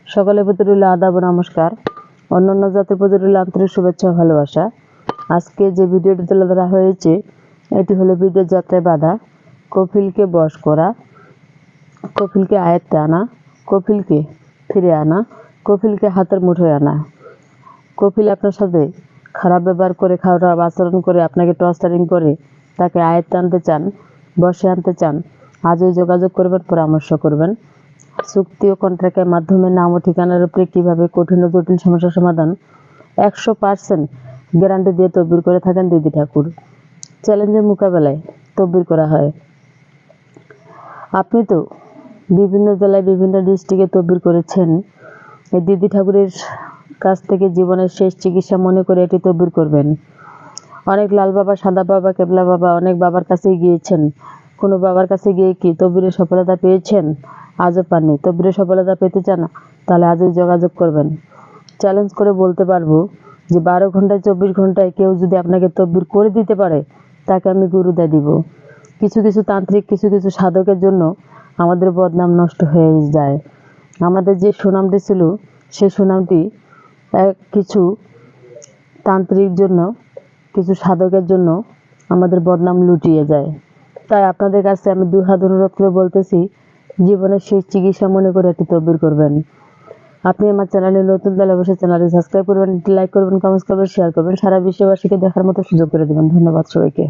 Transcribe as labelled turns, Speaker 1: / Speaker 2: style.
Speaker 1: সকলের প্রতি রইল আদাব ও নমস্কার। অন্যান্য জাতির প্রতি রইল আন্তরিক শুভেচ্ছা ও ভালোবাসা। আজকে যে ভিডিওটি তুলে ধরা হয়েছে এটি হলো বিদেশ যাত্রায় বাধা, কফিলকে বশ করা, কফিলকে আয়ত্তে আনা, কফিলকে ফিরে আনা, কফিলকে হাতের মুঠোয় আনা। কফিল আপনার সাথে খারাপ ব্যবহার করে, খারাপ আচরণ করে, আপনাকে টর্চারিং করে তাকে আয়ত্তে আনতে চান, বসে আনতে চান, আজই যোগাযোগ করবেন, পরামর্শ করবেন। চুক্তি ও কন্ট্রাক্টের মাধ্যমে নাম ও ঠিকানার উপরে কীভাবে কঠিন ও জটিল সমস্যার সমাধান 100% গ্যারান্টি দিয়ে তদবির করে থাকেন দিদি ঠাকুর। চ্যালেঞ্জের মোকাবেলায় তদবির করা হয়। আপনি তো বিভিন্ন জেলায় বিভিন্ন ডিস্ট্রিক্টে তদবির করেছেন। এই দিদি ঠাকুরের কাছ থেকে জীবনের শেষ চিকিৎসা মনে করে এটি তদবির করবেন। অনেক লাল বাবা, সাদা বাবা, কেবলা বাবা, অনেক বাবার কাছে গিয়েছেন। কোনো বাবার কাছে গিয়ে কি তদবিরে সফলতা পেয়েছেন? আজও পাননি। তদবিরে সফলতা পেতে চান? তাহলে আজই যোগাযোগ করবেন। চ্যালেঞ্জ করে বলতে পারবো যে 12 ঘন্টায় 24 ঘন্টায় কেউ যদি আপনাকে তদবির করে দিতে পারে তাকে আমি গুরুদায় দিব। কিছু কিছু তান্ত্রিক, কিছু কিছু সাধকের জন্য আমাদের বদনাম নষ্ট হয়ে যায়। আমাদের যে সুনামটি ছিল সেই সুনামটি কিছু তান্ত্রিক জন্য, কিছু সাধকের জন্য আমাদের বদনাম লুটিয়ে যায়। তাই আপনাদের কাছে আমি 2 হাত অনুরোধ করে বলতেছি, জীবনের শেষ চিকিৎসা মনে করে একটি তদবির করবেন। আপনি আমার চ্যানেলে নতুন, তাহলে অবশ্যই চ্যানেলটি সাবস্ক্রাইব করবেন, লাইক করবেন, কমেন্টস করবেন, শেয়ার করবেন, সারা বিশ্ববাসীকে দেখার মতো সুযোগ করে দেবেন। ধন্যবাদ সবাইকে।